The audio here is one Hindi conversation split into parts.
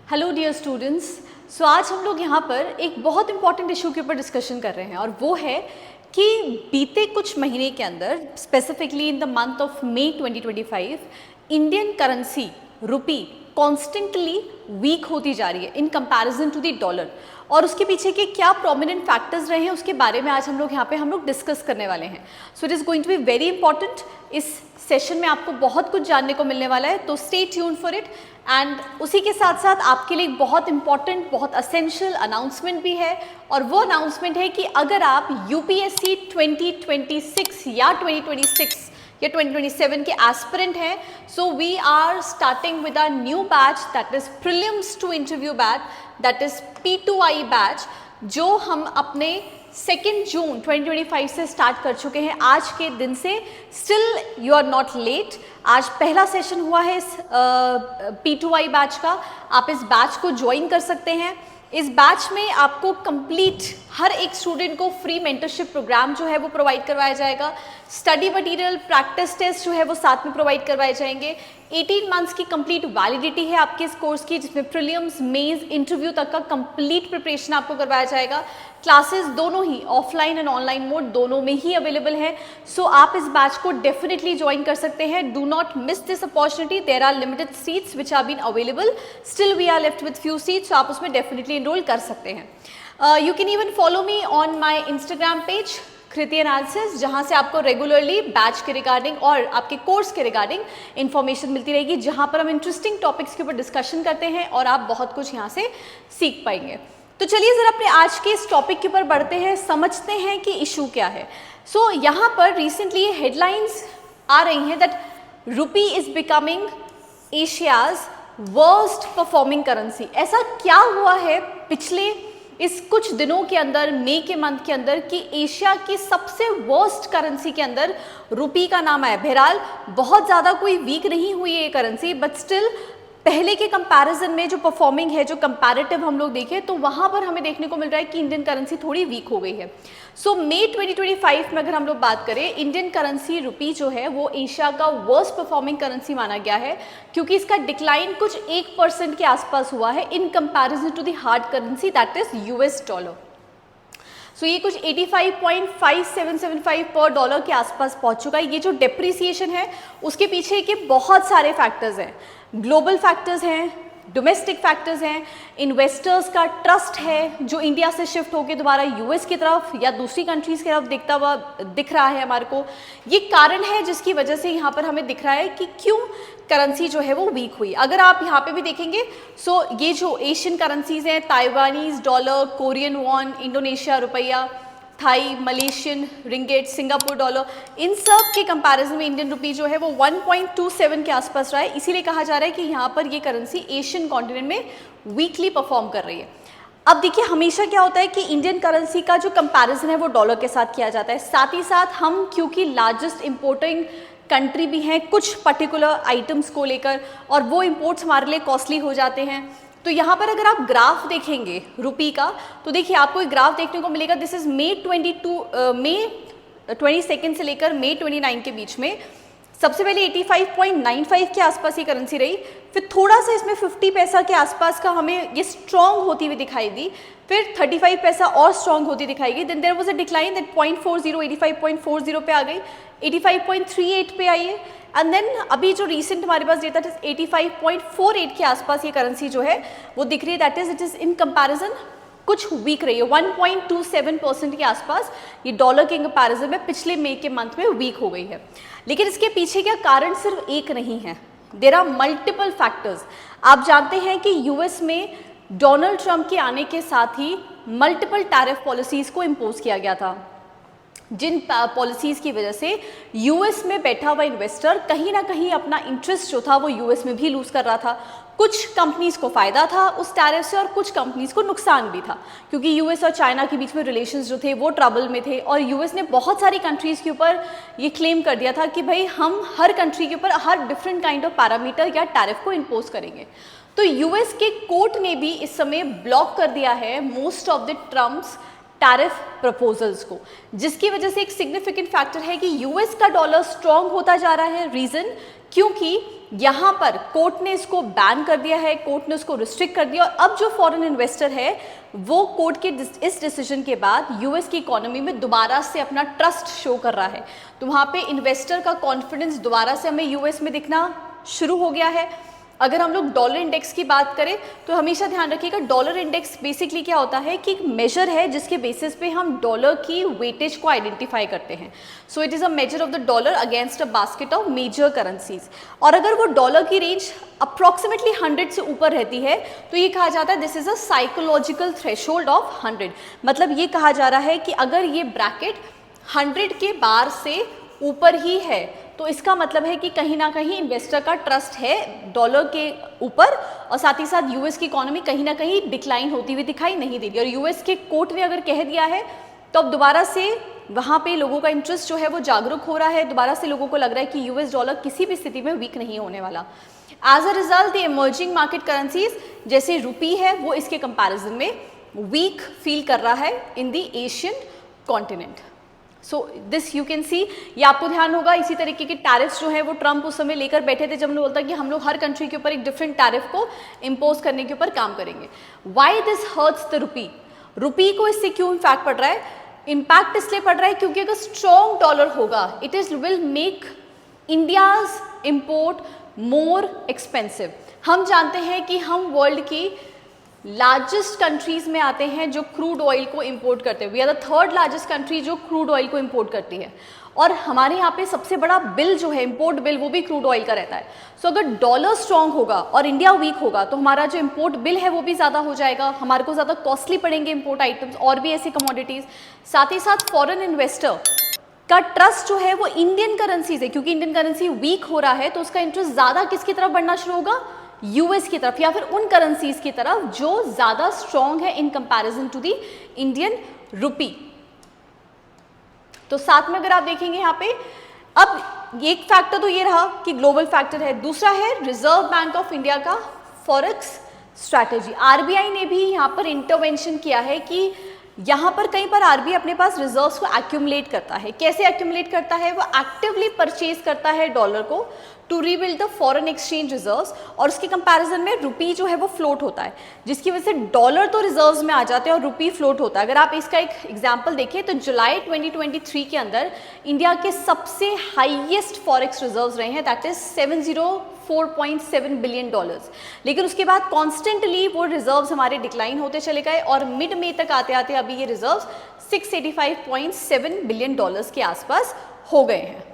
Hello dear students. सो आज हम लोग यहाँ पर एक बहुत इंपॉर्टेंट इशू के ऊपर डिस्कशन कर रहे हैं और वो है कि बीते कुछ महीने के अंदर specifically in the month of मई 2025 Indian currency rupee constantly weak होती जा रही है in comparison to the dollar. और उसके पीछे के क्या प्रोमिनेंट फैक्टर्स रहे हैं उसके बारे में आज हम लोग यहाँ पे डिस्कस करने वाले हैं। So it is going to be very important. इस सेशन में आपको बहुत कुछ जानने को मिलने वाला है, तो stay tune for it. And उसी के साथ साथ आपके लिए बहुत इंपॉर्टेंट, बहुत असेंशियल अनाउंसमेंट भी है, और वो अनाउंसमेंट है कि अगर आप यूपीएससी 2026 या 2026 या 2027 के एस्पिरेंट हैं, so we are starting with our new batch that is prelims to interview batch, that is P2I batch, जो हम अपने 2 जून 2025 से स्टार्ट कर चुके हैं आज के दिन से। Still you are not late. आज पहला सेशन हुआ है इस P2I बैच का। आप इस बैच को ज्वाइन कर सकते हैं। इस बैच में आपको कंप्लीट हर एक स्टूडेंट को फ्री मेंटरशिप प्रोग्राम जो है वो प्रोवाइड करवाया जाएगा। स्टडी मटेरियल, प्रैक्टिस टेस्ट जो है वो साथ में प्रोवाइड करवाए जाएंगे। 18 मंथ्स की कंप्लीट वैलिडिटी है आपके इस कोर्स की, जिसमें प्रीलिम्स, मेंस, इंटरव्यू तक का कंप्लीट प्रिपरेशन आपको करवाया जाएगा। क्लासेस दोनों ही ऑफलाइन एंड ऑनलाइन मोड दोनों में ही अवेलेबल है। सो आप इस बैच को डेफिनेटली ज्वाइन कर सकते हैं। Do not miss this opportunity. There are limited seats which are been available, still we are left with few seats, so आप उसमें डेफिनेटली एनरोल कर सकते हैं। You can even follow me on my Instagram page Kriti analysis, जहाँ से आपको रेगुलरली बैच के रिगार्डिंग और आपके कोर्स के रिगार्डिंग इन्फॉर्मेशन मिलती रहेगी, जहाँ पर हम इंटरेस्टिंग टॉपिक्स के ऊपर डिस्कशन करते हैं और आप बहुत कुछ यहाँ से सीख पाएंगे। तो चलिए ज़रा अपने आज के इस टॉपिक के ऊपर बढ़ते हैं, समझते हैं कि इशू क्या है। सो यहाँ पर रिसेंटली हेडलाइंस आ रही हैं that rupee is becoming Asia's worst performing currency. ऐसा क्या हुआ है पिछले इस कुछ दिनों के अंदर, मई के मंथ के अंदर, कि एशिया की सबसे वर्स्ट करेंसी के अंदर रुपी का नाम आया। बहरहाल बहुत ज़्यादा कोई वीक नहीं हुई है ये करेंसी, बट स्टिल पहले के कंपैरिजन में जो परफॉर्मिंग है, जो कंपैरेटिव हम लोग देखें तो वहाँ पर हमें देखने को मिल रहा है कि इंडियन करेंसी थोड़ी वीक हो गई है। सो मई 2025 में अगर हम लोग बात करें, इंडियन करेंसी रुपी जो है वो एशिया का वर्स्ट परफॉर्मिंग करेंसी माना गया है, क्योंकि इसका डिक्लाइन कुछ 1% के आसपास हुआ है in comparison to the hard currency that is US dollar. So ये कुछ 85.5775 पर डॉलर के आसपास पहुंच चुका है। ये जो डेप्रिसिएशन है उसके पीछे के बहुत सारे फैक्टर्स हैं। ग्लोबल फैक्टर्स हैं, डोमेस्टिक फैक्टर्स हैं, इन्वेस्टर्स का ट्रस्ट है जो इंडिया से शिफ्ट होकर दोबारा यूएस की तरफ या दूसरी कंट्रीज़ की तरफ दिख रहा है हमारे को। ये कारण है जिसकी वजह से यहाँ पर हमें दिख रहा है कि क्यों करेंसी जो है वो वीक हुई। अगर आप यहाँ पे भी देखेंगे, सो ये जो एशियन करेंसीज हैं, Taiwanese dollar, Korean won, Indonesia रुपया, Thai, Malaysian ringgit, Singapore dollar, इन सब के कंपैरिजन में इंडियन रुपी जो है वो 1.27 के आसपास रहा है। इसीलिए कहा जा रहा है कि यहाँ पर ये करेंसी एशियन कॉन्टिनेंट में वीकली परफॉर्म कर रही है। अब देखिए, हमेशा क्या होता है कि इंडियन करेंसी का जो कंपैरिजन है वो डॉलर के साथ किया जाता है। साथ ही साथ हम क्योंकि लार्जेस्ट इंपोर्टिंग कंट्री भी हैं कुछ पर्टिकुलर आइटम्स को लेकर, और वो इंपोर्ट्स हमारे लिए कॉस्टली हो जाते हैं। तो यहाँ पर अगर आप ग्राफ देखेंगे रुपी का, तो देखिए आपको एक ग्राफ देखने को मिलेगा। दिस इज मई 22 से लेकर मई 29 के बीच में सबसे पहले 85.95 के आसपास ये करेंसी रही, फिर थोड़ा सा इसमें 50 पैसा के आसपास का हमें ये स्ट्रॉन्ग होती हुई दिखाई दी, फिर 35 पैसा और स्ट्रॉन्ग होती दिखाई गई। Then there was a decline that 0.40 85.40 पे आ गई, 85.38 पे आई है, एंड देन अभी जो रिसेंट हमारे पास डेटा 85.48 के आसपास ये करेंसी जो है वो दिख रही है। That is it is in comparison कुछ वीक रही है। 1.27% के आसपास ये डॉलर के कंपैरिजन में पिछले मई के मंथ में वीक हो गई है। लेकिन इसके पीछे का कारण सिर्फ एक नहीं है, देयर आर मल्टीपल फैक्टर्स। आप जानते हैं कि यूएस में डोनाल्ड ट्रंप के आने के साथ ही मल्टीपल टैरिफ पॉलिसीज़ को इम्पोज किया गया था, जिन पॉलिसीज़ की वजह से यूएस में बैठा हुआ इन्वेस्टर कहीं ना कहीं अपना इंटरेस्ट जो था वो यूएस में भी लूज कर रहा था। कुछ कंपनीज को फ़ायदा था उस टैरिफ से और कुछ कंपनीज को नुकसान भी था, क्योंकि यूएस और चाइना के बीच में रिलेशंस जो थे वो ट्रबल में थे, और यूएस ने बहुत सारी कंट्रीज़ के ऊपर ये क्लेम कर दिया था कि भाई हम हर कंट्री के ऊपर हर डिफरेंट काइंड ऑफ पैरामीटर या टैरिफ को इम्पोज करेंगे। तो यूएस के कोर्ट ने भी इस समय ब्लॉक कर दिया है most of the Trump's tariff proposals को, जिसकी वजह से एक सिग्निफिकेंट फैक्टर है कि यूएस का डॉलर स्ट्रॉन्ग होता जा रहा है। रीज़न क्योंकि यहाँ पर कोर्ट ने इसको बैन कर दिया है, कोर्ट ने उसको रिस्ट्रिक्ट कर दिया, और अब जो फॉरेन इन्वेस्टर है वो कोर्ट के इस डिसीजन के बाद यूएस की इकोनॉमी में दोबारा से अपना ट्रस्ट शो कर रहा है। तो वहाँ पे इन्वेस्टर का कॉन्फिडेंस दोबारा से हमें यूएस में दिखना शुरू हो गया है। अगर हम लोग डॉलर इंडेक्स की बात करें तो हमेशा ध्यान रखिएगा, डॉलर इंडेक्स बेसिकली क्या होता है कि एक मेजर है जिसके बेसिस पे हम डॉलर की वेटेज को आइडेंटिफाई करते हैं। So it is a measure of the dollar against a basket of major currencies, और अगर वो डॉलर की रेंज अप्रॉक्सीमेटली 100 से ऊपर रहती है तो ये कहा जाता है this is a psychological threshold of 100। मतलब ये कहा जा रहा है कि अगर ये ब्रैकेट 100 के बार से ऊपर ही है तो इसका मतलब है कि कहीं ना कहीं इन्वेस्टर का ट्रस्ट है डॉलर के ऊपर, और साथ ही साथ यूएस की इकोनॉमी कहीं ना कहीं डिक्लाइन होती हुई दिखाई नहीं दे रही। और यूएस के कोर्ट ने अगर कह दिया है तो अब दोबारा से वहाँ पे लोगों का इंटरेस्ट जो है वो जागरूक हो रहा है, दोबारा से लोगों को लग रहा है कि यूएस डॉलर किसी भी स्थिति में वीक नहीं होने वाला। As a result the emerging market currencies जैसे रुपी है वो इसके कंपैरिजन में वीक फील कर रहा है in the Asian continent. So this you can see, ये आपको ध्यान होगा इसी तरीके के टैरिफ्स जो है वो ट्रम्प उस समय लेकर बैठे थे जब उन्होंने बोलता कि हम लोग हर कंट्री के ऊपर एक डिफरेंट टैरिफ को इम्पोज करने के ऊपर काम करेंगे। Why this hurts the rupee, rupee को इससे क्यों इम्पैक्ट पड़ रहा है? इम्पैक्ट इसलिए पड़ रहा है क्योंकि अगर स्ट्रॉन्ग डॉलर होगा it is will make India's import more expensive. हम जानते हैं कि हम वर्ल्ड की लार्जेस्ट कंट्रीज में आते हैं जो क्रूड ऑयल को इंपोर्ट करते हैं। We are the third largest country जो क्रूड ऑयल को इंपोर्ट करती है, और हमारे यहाँ पे सबसे बड़ा बिल जो है इंपोर्ट बिल वो भी क्रूड ऑयल का रहता है। सो अगर डॉलर स्ट्रांग होगा और इंडिया वीक होगा तो हमारा जो इंपोर्ट बिल है वो भी ज़्यादा हो जाएगा, हमारे को ज़्यादा कॉस्टली पड़ेंगे इंपोर्ट आइटम्स और भी ऐसी कमोडिटीज़। साथ ही साथ फॉरेन इन्वेस्टर का ट्रस्ट जो है वो इंडियन करेंसी से, क्योंकि इंडियन करेंसी वीक हो रहा है तो उसका इंटरेस्ट ज़्यादा किसकी तरफ बढ़ना शुरू होगा? यूएस की तरफ, या फिर उन करेंसीज की तरफ जो ज़्यादा स्ट्रॉन्ग है in comparison to the Indian rupee. तो साथ में अगर आप देखेंगे यहाँ पे, अब एक फैक्टर तो ये रहा कि ग्लोबल फैक्टर है, दूसरा है रिजर्व बैंक ऑफ इंडिया का फॉरेक्स स्ट्रैटेजी। आरबीआई ने भी यहाँ पर इंटरवेंशन किया है कि यहाँ पर कहीं पर आरबीआई अपने पास रिजर्व्स को एक्यूमुलेट करता है। कैसे एक्यूमुलेट करता है? वो एक्टिवली परचेज करता है डॉलर को to rebuild the foreign exchange reserves, और उसके कंपैरिजन में रुपी जो है वो फ्लोट होता है, जिसकी वजह से डॉलर तो रिजर्व्स में आ जाते हैं और रुपी फ्लोट होता है। अगर आप इसका एक एग्जांपल देखें तो जुलाई 2023 के अंदर इंडिया के सबसे हाईएस्ट फॉरेक्स रिजर्व्स रहे हैं, दैट इज 704.7 बिलियन डॉलर्स। लेकिन उसके बाद कॉन्स्टेंटली वो रिजर्व्स हमारे डिक्लाइन होते चले गए और मिड मई तक आते आते अभी ये रिजर्व्स 685.7 बिलियन डॉलर्स के आसपास हो गए हैं।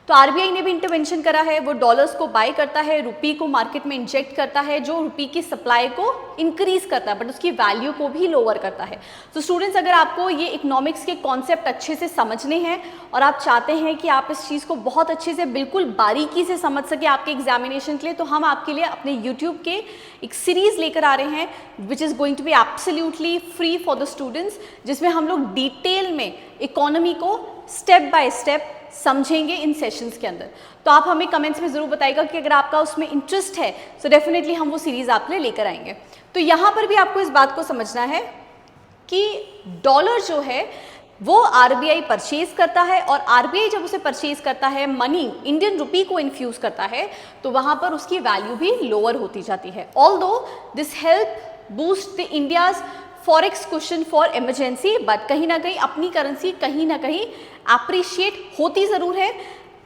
तो आरबीआई ने भी इंटरवेंशन करा है, वो डॉलर्स को बाय करता है, रुपी को मार्केट में इंजेक्ट करता है, जो रुपी की सप्लाई को इंक्रीज करता है बट उसकी वैल्यू को भी लोअर करता है। तो स्टूडेंट्स, अगर आपको ये इकोनॉमिक्स के कॉन्सेप्ट अच्छे से समझने हैं और आप चाहते हैं कि आप इस चीज़ को बहुत अच्छे से बिल्कुल बारीकी से समझ सके आपके एग्जामिनेशन के लिए, तो हम आपके लिए अपने यूट्यूब के एक सीरीज़ लेकर आ रहे हैं which is going to be absolutely free for the students, जिसमें हम लोग डिटेल में इकोनॉमी को स्टेप बाय स्टेप समझेंगे इन सेशंस के अंदर। तो आप हमें कमेंट्स में ज़रूर बताइएगा कि अगर आपका उसमें इंटरेस्ट है तो डेफिनेटली हम वो सीरीज़ आपके लिए लेकर आएंगे। तो यहाँ पर भी आपको इस बात को समझना है कि डॉलर जो है वो आरबीआई परचेज करता है, और आरबीआई जब उसे परचेज करता है, मनी इंडियन रुपी को इन्फ्यूज़ करता है, तो वहाँ पर उसकी वैल्यू भी लोअर होती जाती है। Although this help boost the India's forex question for emergency, but कहीं ना कहीं अपनी करेंसी कहीं ना कहीं अप्रिशिएट होती ज़रूर है,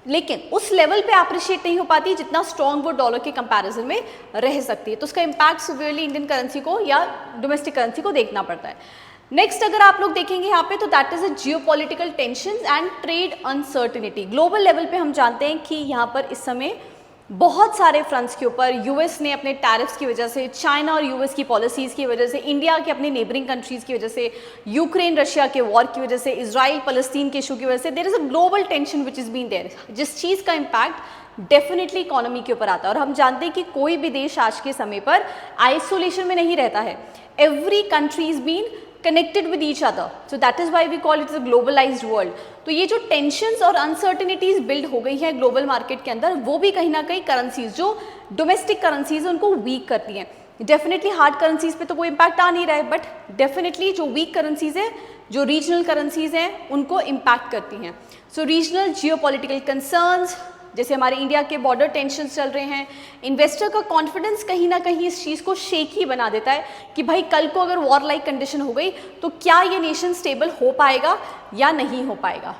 लेकिन उस लेवल पे अप्रिशिएट नहीं हो पाती जितना स्ट्रॉन्ग वो डॉलर के कंपैरिजन में रह सकती है। तो उसका इम्पैक्ट सिवियरली इंडियन करेंसी को या डोमेस्टिक करेंसी को देखना पड़ता है। नेक्स्ट अगर आप लोग देखेंगे यहाँ पे, तो that is a geopolitical tensions and trade uncertainty. Global level पे हम जानते हैं कि यहाँ पर इस समय बहुत सारे फ्रंट्स के ऊपर यूएस ने अपने टैरिफ्स की वजह से, चाइना और यूएस की पॉलिसीज़ की वजह से, इंडिया के अपने नेबरिंग कंट्रीज़ की वजह से, यूक्रेन रशिया के वॉर की वजह से, इजराइल फलस्तीन के इशू की वजह से, there is a global tension which is been there, जिस चीज़ का इम्पैक्ट डेफिनेटली इकोनॉमी के ऊपर आता है। और हम जानते हैं कि कोई भी देश आज के समय पर आइसोलेशन में नहीं रहता है, every country is been connected with each other, so that is why we call it a globalized world। तो ये जो टेंशन्स और अनसर्टिनिटीज बिल्ड हो गई है ग्लोबल मार्केट के अंदर, वो भी कहीं ना कहीं करेंसीज जो डोमेस्टिक करेंसीज है उनको वीक करती हैं। डेफिनेटली हार्ड करेंसीज पे तो कोई इम्पैक्ट आ नहीं रहा है, बट डेफिनेटली जो वीक करेंसीज है, जो रीजनल करेंसीज हैं, उनको इम्पैक्ट करती हैं। सो रीजनल जियोपॉलिटिकल कंसर्न्स, जैसे हमारे इंडिया के बॉर्डर टेंशन्स चल रहे हैं, इन्वेस्टर का कॉन्फिडेंस कहीं ना कहीं इस चीज़ को शेकी बना देता है कि भाई कल को अगर वॉर लाइक कंडीशन हो गई तो क्या ये नेशन स्टेबल हो पाएगा या नहीं हो पाएगा।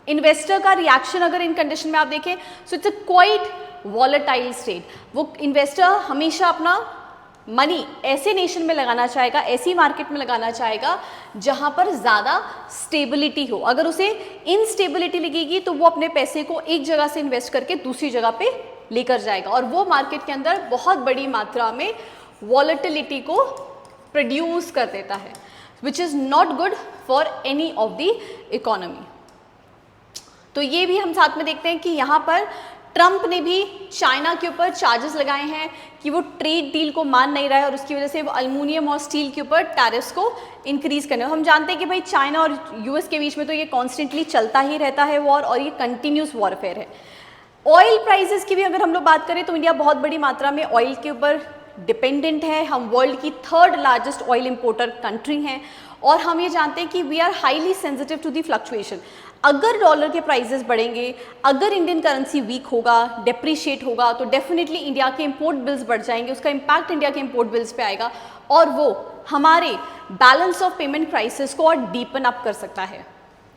इन्वेस्टर का रिएक्शन अगर इन कंडीशन में आप देखें, so it's a quite volatile state. वो इन्वेस्टर हमेशा अपना मनी ऐसे नेशन में लगाना चाहेगा, ऐसी मार्केट में लगाना चाहेगा जहां पर ज़्यादा स्टेबिलिटी हो। अगर उसे इनस्टेबिलिटी लगेगी तो वो अपने पैसे को एक जगह से इन्वेस्ट करके दूसरी जगह पे लेकर जाएगा और वो मार्केट के अंदर बहुत बड़ी मात्रा में वॉलेटिलिटी को प्रोड्यूस कर देता है, which is not good for any of the economy. तो ये भी हम साथ में देखते हैं कि यहाँ पर ट्रंप ने भी चाइना के ऊपर चार्जेस लगाए हैं कि वो ट्रेड डील को मान नहीं रहा है और उसकी वजह से वो एल्युमिनियम और स्टील के ऊपर टैरिफ्स को इंक्रीज करने। हम जानते हैं कि भाई चाइना और यूएस के बीच में तो ये कॉन्स्टेंटली चलता ही रहता है वॉर, और ये कंटिन्यूस वॉरफेयर है। ऑयल प्राइसेस की भी अगर हम लोग बात करें तो इंडिया बहुत बड़ी मात्रा में ऑयल के ऊपर डिपेंडेंट है। हम वर्ल्ड की 3rd largest oil importer country हैं और हम ये जानते हैं कि we are highly sensitive to the fluctuation. अगर डॉलर के प्राइसेस बढ़ेंगे, अगर इंडियन करेंसी वीक होगा, डेप्रिशिएट होगा, तो डेफिनेटली इंडिया के इंपोर्ट बिल्स बढ़ जाएंगे, उसका इम्पैक्ट इंडिया के इंपोर्ट बिल्स पे आएगा और वो हमारे बैलेंस ऑफ पेमेंट क्राइसिस को और डीपन अप कर सकता है।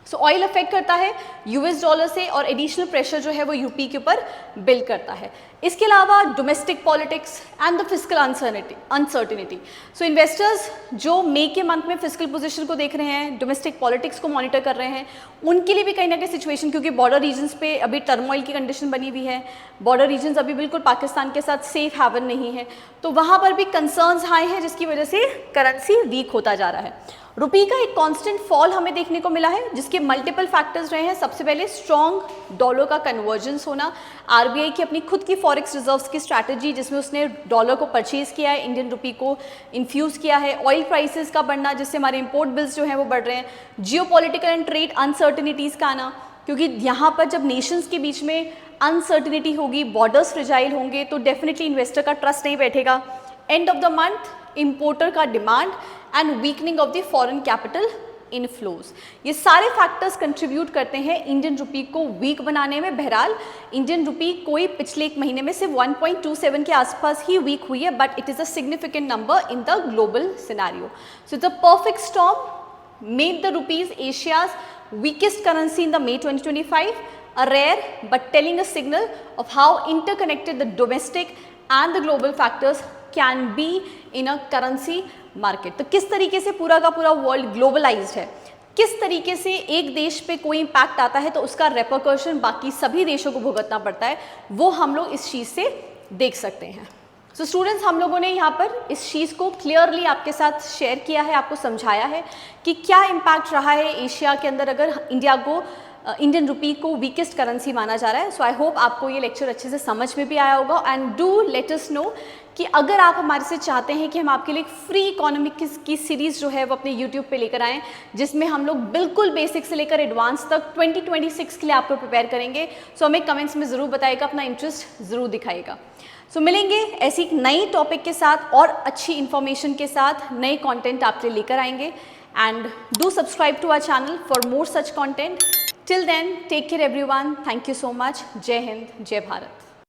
सो ऑयल अफेक्ट करता है यूएस डॉलर से और एडिशनल प्रेशर जो है वो यूपी के ऊपर बिल्ड करता है। इसके अलावा domestic politics and the fiscal uncertainty. So investors जो मई के मंथ में फिस्कल पोजीशन को देख रहे हैं, डोमेस्टिक पॉलिटिक्स को मॉनिटर कर रहे हैं, उनके लिए भी कहीं ना कहीं सिचुएशन, क्योंकि बॉर्डर रीजन्स पे अभी टर्मोइल की कंडीशन बनी हुई है, बॉर्डर रीजन्स अभी बिल्कुल पाकिस्तान के साथ सेफ हैवन नहीं है, तो वहाँ पर भी कंसर्न्स हाई हैं जिसकी वजह से करेंसी वीक होता जा रहा है। रुपी का एक कांस्टेंट फॉल हमें देखने को मिला है जिसके मल्टीपल फैक्टर्स रहे हैं। सबसे पहले स्ट्रॉन्ग डॉलर का कन्वर्जेंस होना, आरबीआई की अपनी खुद की फॉरेक्स रिजर्व्स की स्ट्रैटेजी जिसमें उसने डॉलर को परचेज किया है, इंडियन रुपी को इन्फ्यूज़ किया है, ऑयल प्राइसेस का बढ़ना जिससे हमारे इंपोर्ट बिल्स जो हैं वो बढ़ रहे हैं, जियोपॉलिटिकल एंड ट्रेड अनसर्टिनिटीज़ का आना, क्योंकि यहाँ पर जब नेशंस के बीच में अनसर्टिनिटी होगी, बॉर्डर्स फ्रेजाइल होंगे तो डेफिनेटली इन्वेस्टर का ट्रस्ट नहीं बैठेगा। End of the month importer का demand and weakening of the foreign capital inflows, ये सारे फैक्टर्स कंट्रीब्यूट करते हैं इंडियन रुपी को वीक बनाने में। बहरहाल इंडियन रुपी कोई पिछले एक महीने में सिर्फ 1.27 के आसपास ही वीक हुई है, but it is a significant number in the global scenario. So it's a perfect storm made the rupees Asia's weakest currency in the May 2025, a rare but telling a signal of how interconnected the domestic and the global factors can be in a currency market। तो किस तरीके से पूरा का पूरा वर्ल्ड ग्लोबलाइज्ड है, किस तरीके से एक देश पे कोई इम्पैक्ट आता है तो उसका रेपरकशन बाकी सभी देशों को भुगतना पड़ता है, वो हम लोग इस चीज़ से देख सकते हैं। सो स्टूडेंट्स, हम लोगों ने यहाँ पर इस चीज़ को क्लियरली आपके साथ शेयर किया है, आपको समझाया है कि क्या इम्पैक्ट रहा है एशिया के अंदर अगर इंडियन रुपी को वीकेस्ट करेंसी माना जा रहा है। सो आई होप आपको ये लेक्चर अच्छे से समझ में भी आया होगा। And do let us know कि अगर आप हमारे से चाहते हैं कि हम आपके लिए फ्री इकोनॉमिक्स की सीरीज़ जो है वो अपने यूट्यूब पे लेकर आएँ, जिसमें हम लोग बिल्कुल बेसिक से लेकर एडवांस तक 2026 के लिए आपको प्रिपेयर करेंगे, सो हमें कमेंट्स में ज़रूर बताइएगा, अपना इंटरेस्ट ज़रूर दिखाइएगा। सो मिलेंगे ऐसी एक नई टॉपिक के साथ और अच्छी इन्फॉर्मेशन के साथ, नए कंटेंट आपके लिए लेकर आएंगे। And do subscribe to our channel for more such content. Till then take care everyone, thank you so much. Jai Hind, जय भारत।